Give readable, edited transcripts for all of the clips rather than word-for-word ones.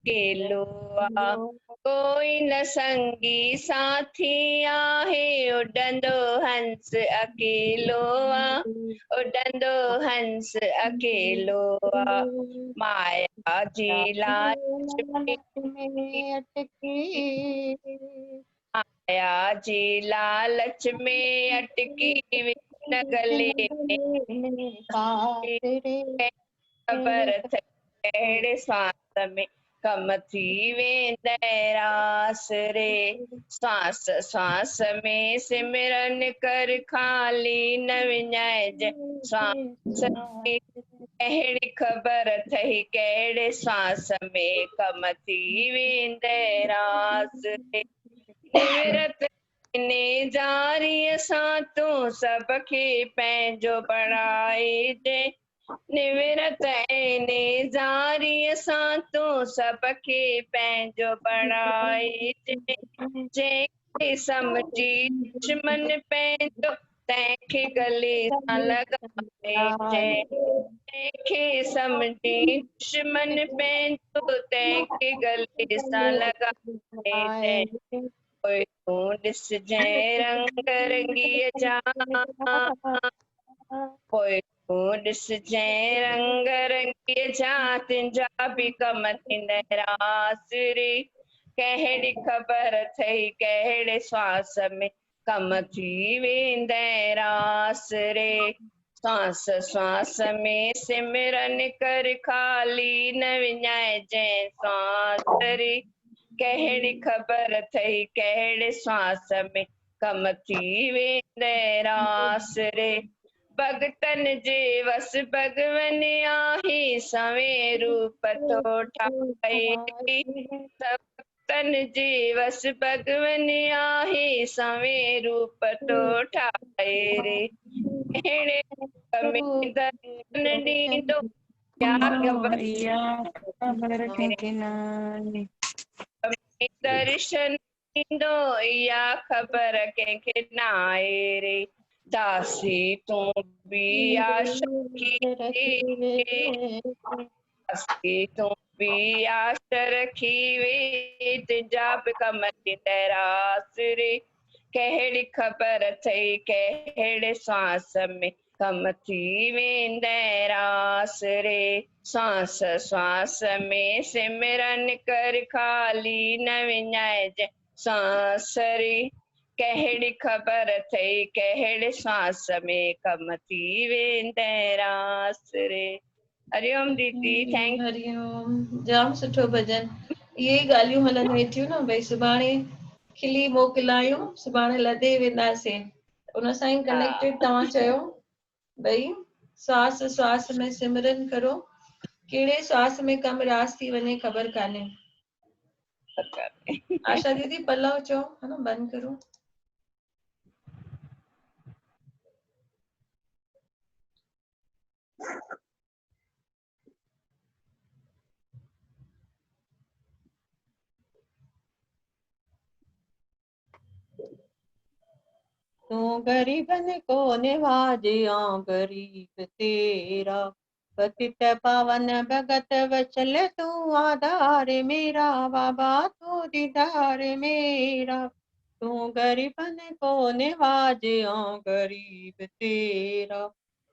अकेलोआ, कोई न संगी साथी आहे, उडंदो हंस अकेलोआ, उडंदो हंस अकेलोआ, माया जी लालच में अटकी, माया जी लालच में अटकी, न गले में ख़बर कहिड़े सांस में कम थी वेंदे रास रे, सांस सांस में सिमरन कर खाली न विञाइजे सांस में, कहिड़ी ख़बर अथई कहिड़े सांस में कम थी वेंदे रास रे, निवृत ने जारीअ सां तूं सबखे पंहिंजो बणाइजे, निवृत ने जारीअ सां तूं सबखे पंहिंजो बणाइजे, जंहिंखे समझी दुश्मन पंहिंजो तंहिंखे गले सां लॻाइजे, जंहिंखे समझी दुश्मन पंहिंजो तंहिंखे गले सां लॻाइजे, पोइ तूं ॾिसजांइ रंग रंगीअ जा, पोइ तूं ॾिसजांइ रंग रंगीअ जा, तुंहिंजा बि कम थींदे रास रे, कहिड़ी ख़बर अथई कहिड़े श्वास में कम थी वेंदे रास रे, सांस सांस में सिमरन कर खाली न विञाइजांइ सांस रे, कहिड़ी ख़बर अथई कहिड़े श्वास में कम थी वेंदे रास रे, भगतन जे वस भगवन आहे, सवे रूप थो ठाहे, भगतन जे वस भगवन आहे, सवे रूप थो ठाहे रे, अहिड़े में दर्शन ॾींदो या ख़बर कंहिंखे न आहे, में दर्शन ॾींदो इहा ख़बर कंहिंखे न आहे रे, दासी तूं बि आश रखी, दासी तूं बि आश रखी वे, तुंहिंजा बि कम थींदे रास रे, कहिड़ी ख़बर अथई कहिड़े सांस में कम थी वेंदे रास रे, सांस सांस में सिमरन कर खाली न विञाइजे सांस रे, कहिड़ी ख़बर अथई कहिड़े सांस में कम थी वेंदे रास रे। हरिओम दीदी, थैंक हरिओम, जाम सुठो भजन। इहे ॻाल्हियूं हलंदियूं थियूं न, भई सुभाणे खिली मोकिलायूं, सुभाणे लदे वेंदासीं, उन सां ई कनेक्टेड तव्हां चयो भई श्वास श्वास में सिमरन करो, कहिड़े श्वास में कम रास थी वञे ख़बर कान्हे। आशा दीदी पल्लव चओ, है न, बंदि करो। तू गरीबन को निवाजिया गरीब तेरा, पतित पावन भगत वचल तू आधार मेरा, बाबा तू दीदार मेरा, तू गरीबन को निवाजिया गरीब तेरा,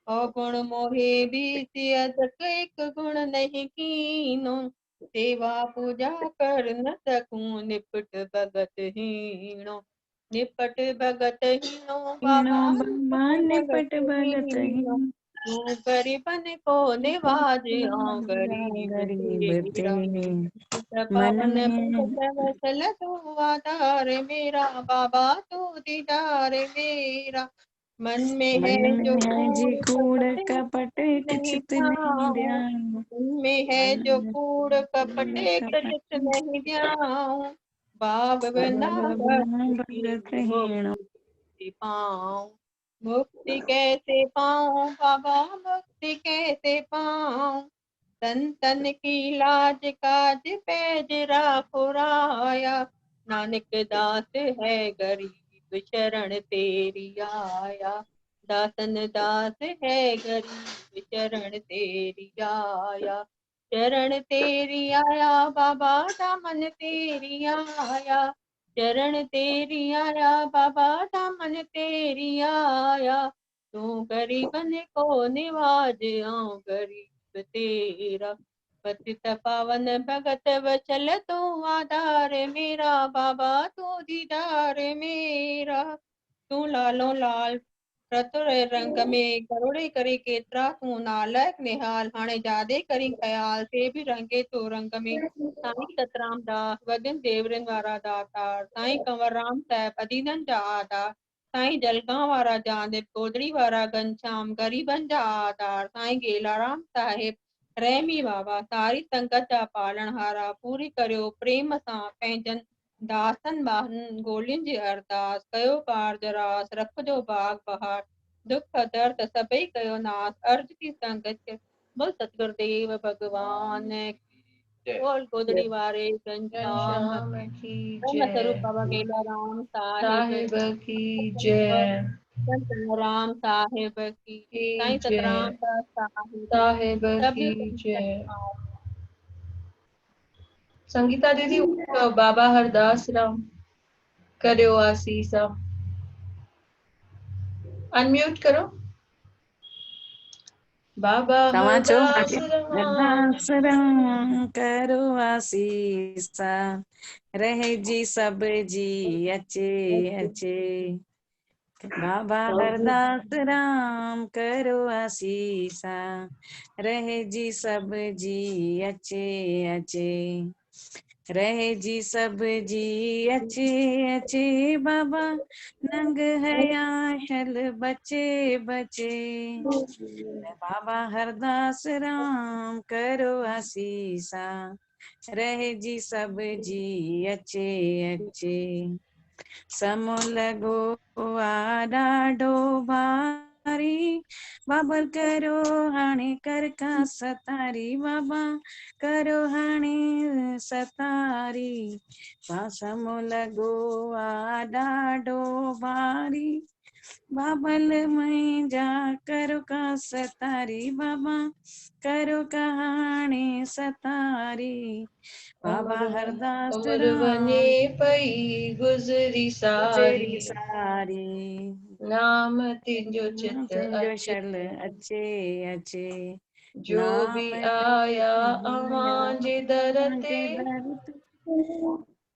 अगुण मोहे बीच अदक एक गुण नहीं कीनो, सेवा पूजा कर न सकूं निपट भगत हीनो, निपट भगत हीनो बाबा निपट भगत हीनो, तू गरीबन को निवाजिया गरीब गरीब तेरा, मन पावन में भगत वचल तू आधार मेरा, बाबा तू दीदार मेरा, मन में है जो कूड़ कूड़ कपट कपट नहीं चित नहीं ध्याऊं, ध्यान, मन में है जो कूड़ कपट चित नहीं ध्याऊं, भाव बिना भगत भक्ति हीणो, मुक्ति पाऊं, मुक्ति कैसे पाऊं बाबा, मुक्ति कैसे पाऊं, तन तन की लाज काज पैज राखो राया, नानक दास है गरीब शरण तेरी आया, दासन दास है गरीब शरण तेरी आया, चरण तेरी आया बाबा दामन तेरी आया, चरण तेरी आया बाबा दामन तेरी आया, तू गरीबन को निवाज आऊं गरीब तेरा, पतित पावन भगत वचल तू आधार मेरा बाबा तू दीदार मेरा, तू लालो लाल रतुर रंग में करोड़े करे केतरा, तू नालक निहाल हाणे जादे करी ख्याल ते भी रंगे तो रंग में, साईं सतराम दास वदिन देवरन वारा दातार, साईं कंवर राम साहिब अदीनन जा आधार, साईं जलगांव वारा जानदेव गोदड़ी वारा घनश्याम गरीबन जा आधार, साईं गेलाराम साहिब रहमी बाबा सारी संगत जा पालनहारा, पूरी करियो प्रेम सां पंहिंजन दासन ॿारनि ॻोल्हियुनि जी अरदास, कयो कार जरास रखिजो बाग बहार, दुख दर्द सभई कयो नास, अर्ज की संगत बोल सतगुरुदेव भगवान की, बोल गोदड़ी वारे घनश्याम घनश्याम की ब्रह्म स्वरूप जय। बाबा गेलाराम साहिब साहिब की की, जय। संत राम साहिब की, साईं जय। सतराम दास साहिब की, साहिब सभी की जय। संत संगीता दीदी बाबा हरदास राम करियो आसीस। अनम्यूट करो। बाबा तव्हां चओ हरदास राम। अरदास राम करो आसीसा, रहे जी सब जी अचे अचे, बाबा हरदास राम करो आसीसा, रहे जी सब जी अचे अचे, रहे जी सब जी अचे अचे, बाबा नंग हया शल बचे बचे, बाबा हरदास राम करो आसीसा, रहे जी सब जी अचे अचे, समो लगो आ ॾाढो भारी, बाबर करो हाणे कर का सतारी, बाबा करो हाणे सतारी, समो लगो आ ॾाढो भारी, बाबल मुंहिंजा करो का सतारी, बाबा करो कहाणे सतारी, बाबा हरदास कमर वञे राम पई गुज़री सारी, गुज़री सारी, नाम तिंजो चित तुंहिंजो अचे, शल अचे अचे, जो भी नाम आया अव्हां जे दर ते,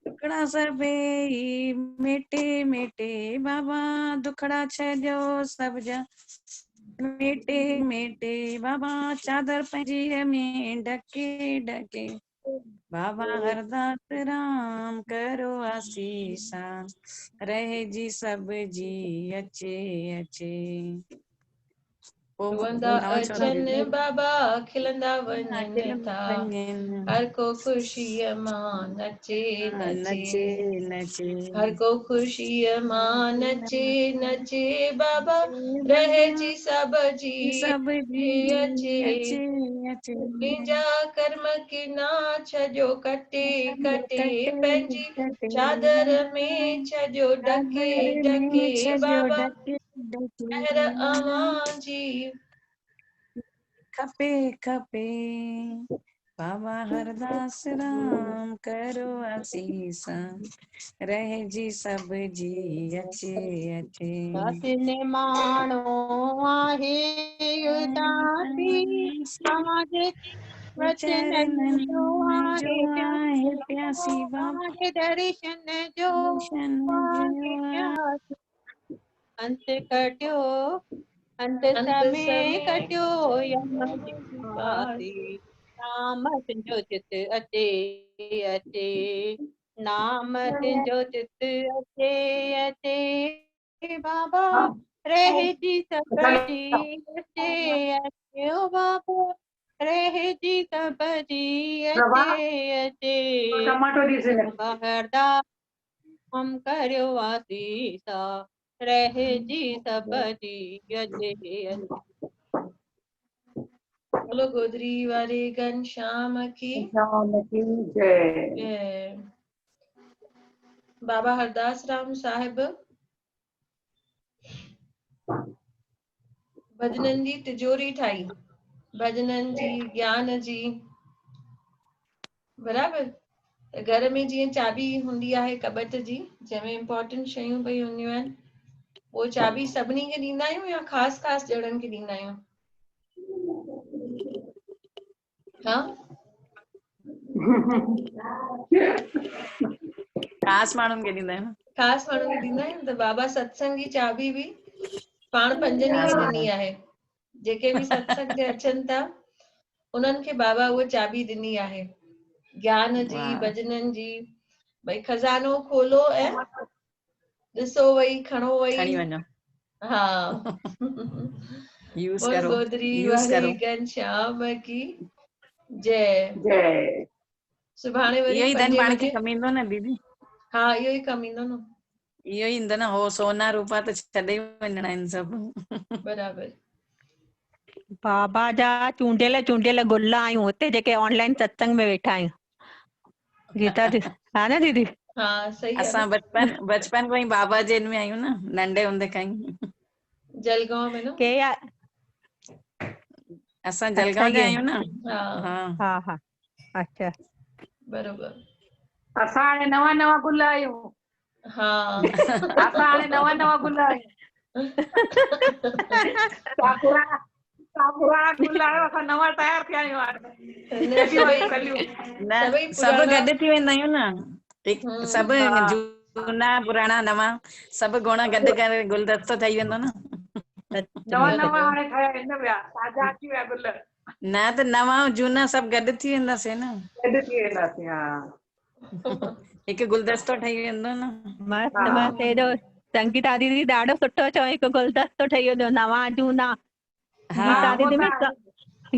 दुखड़ा सभई मिटे मिटे, बाबा दुखड़ा छॾियो सभ जा मिटे मिटे, बाबा चादर पंहिंजीअ में ढके ढके, बाबा हरदास राम करो आसीसा, रहे जी सब जी अचे अचे। रोअंदा तव्हां चओ अचनि दीदी। बाबा खिलंदा वञनि था, हर को ख़ुशीअ मां नचे नचे, नचे नचे, हर को ख़ुशीअ मां नचे नचे, बाबा रहिजी सब जी सब जी अचे, अचे अचे, मुंहिंजा कर्म किना छॼो कटे कटे, कटे पंहिंजी कटे, चादर में छॼो ढके चादर ढके, में छॼो बाबा ढके ढके, महर अव्हां जी खपे खपे, बाबा हरदास राम करो आसीसा, रहे जी सब जी अचे अचे, दासिन माण्हू आहे उदासी, तव्हांजे वचननि जो चरणन जो आहे आहे प्यासी, प्यासी, बाबा तव्हांजे दर्शन जो दर्शन आहे जो प्यासी, अंत कटियो अंत अंत समय समय कटियो यम जी फांसी, नाम तुंहिंजो चित अचे अचे, नाम तुंहिंजो चित अचे अचे, बाबा रहिजी सब जी अचे अचे, ओ बाबा रहिजी सब जी अचे अचे, बाबा हरदास हम करियो आसीसा, रहिजी सब जी अचे अचे। बोलो गोदरी वाले घनश्याम की जय। जय। बाबा हरदास राम साहिब भजननि जी तिजोरी ठाही, भजननि जी ज्ञान जी बराबर। घर में जीअं चाबी हूंदी आहे कबट जी जंहिंमें इम्पोर्टेंट शयूं पई हूंदियूं आहिनि, वो चाबी सभिनी खे ॾींदा आहियूं या ख़ासि ॼणनि खे ॾींदा आहियूं? हाँ ख़ासि माण्हुनि खे ॾींदा आहियूं। ख़ासि माण्हुनि खे ॾींदा आहियूं। त बाबा सत्संग जी चाबी बि पाण पंजनी खे ॾिनी आहे। जेके बि सत्संग ते अचनि था उन्हनि खे बाबा उहा चाबी ॾिनी आहे, ज्ञान जी, वाह। भजननि जी। भई खज़ानो खोलो ऐं ॾिसो वई, खणो वई। खणी वञो, हा यूज़ बोल करो, गोदरी यूज़ वारे करो। घनश्याम की जय। जय। सुभाणे वरी इहो ई धन 5 पाण खे बजे। कमु ईंदो न दीदी, हा इहो ई कमु ईंदो न। इहो ई ईंदो न, हो सोना रूपा त छॾे ई वञणा आहिनि सभु। बराबर। बाबा जा चूंडियल गुल आहियूं हुते जेके ऑनलाइन सत्संग में वेठा आहियूं। गीता दी, हा न दीदी? हा सही आहे असां न। बचपन खां ई बाबा जे में आहियूं न, नंढे हूंदे खां ई। जलगांव में न? के या असां अच्छा जलगांव जा ये आहियूं न। हा हा हा हा अच्छा। बरोबर। असां हाणे नवां गुल आहियूं। हा असां हाणे नवां गुल आहियूं। तव्हां पुराणा गुल आहियो, असां नवां तयार थिया आहियूं हाणे। न कलियूं आहियूं कलियूं। न सभई सभु पुराणा। गॾु थी वेंदा आहियूं न, सभु हा झूना पुराणा नवां सभु गुण गॾु करे गुलदस्तो ठही वेंदो न। नवां बरोबर। हाणे ठहिया आहिनि ॿिया, ताज़ा अची विया गुल। न त नवां झूना सभु गॾु थी वेंदासीं न। गॾु थी वेंदासीं, हा। हिकु गुलदस्तो ठही वेंदो न। हा मस्त मस्त हेॾो संगीता दीदी ॾाढो सुठो चयो, हिकु गुलदस्तो ठही वेंदो नवां झूना। हा गीता उहो दीदी त में आहे।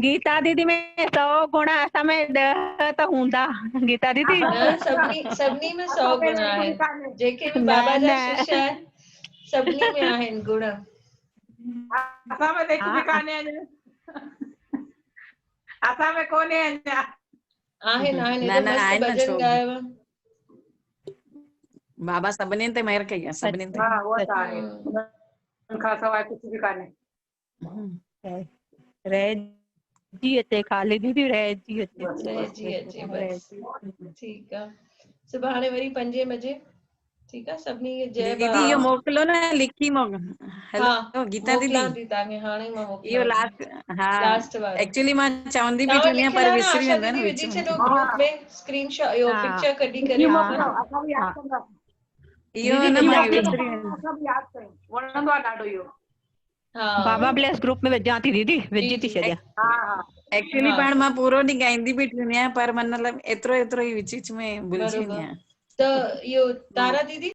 गीता दीदी में 100 गुण, असां में 10 त हूंदा। गीता दीदी न सभिनी में 100 असां में गुण हिकु बि आहिनि। कान्हे। जेके बि न बाबा जा न शिष्य आहिनि सभिनी में आहिनि गुण। असां में त हिकु बि हा कान्हे अञा। असां में कोन्हे अञा। आहिनि न हेॾो न मस्तु आहिनि न, भॼन छो ॻायव। बाबा सभिनीनि ते महिर कई आहे, सभिनीनि ते। हा उहो त आहे, हुननि खां सवाइ कुझु बि कान्हे। रहिजी अचे ख़ाली दीदी, रहिजी अचे। बसि रहिजी अचे बस। रहिजी। ठीकु आहे। सुभाणे वरी 5 बजे। ठीकु आहे। सभिनी खे जय दीदी बाबा। इहो मोकिलो न, लिखी हा हेलो गीता दीदी, मोकिलियां थी तव्हांखे, हाणे मां इहो मोकिलियांव थी। लास्ट। हा लास्ट वारो एक्चुअली मां चवंदी बि तव्हां थी आहियां लिखियल पर आहे न, विसरी आशा वेंदो आहे न दीदी विच विझी में। छॾियो हा ग्रुप में स्क्रीनशॉट, इहो हा पिक्चर कढी करे। लिखी मोकिलियो, असां बि हा यादि कंदासीं। इहो दीदी न लिखी मां मोकिलियो विसरी त वेंदो। असां बि यादि कयूं, वणंदो आहे ॾाढो इहो। हा बाबा ब्लेस ग्रुप में विझां थी दीदी, जी विझी थी जी। छॾियां। हा हा एक्चुअली हा पाण मां पूरो ॾींहुं ॻाईंदी बि हूंदी आहियां, पर मतिलबु एतिरो ई विच विच में भुलिजी वेंदी बरोबर। आहियां। त इहो हा। तारा दीदी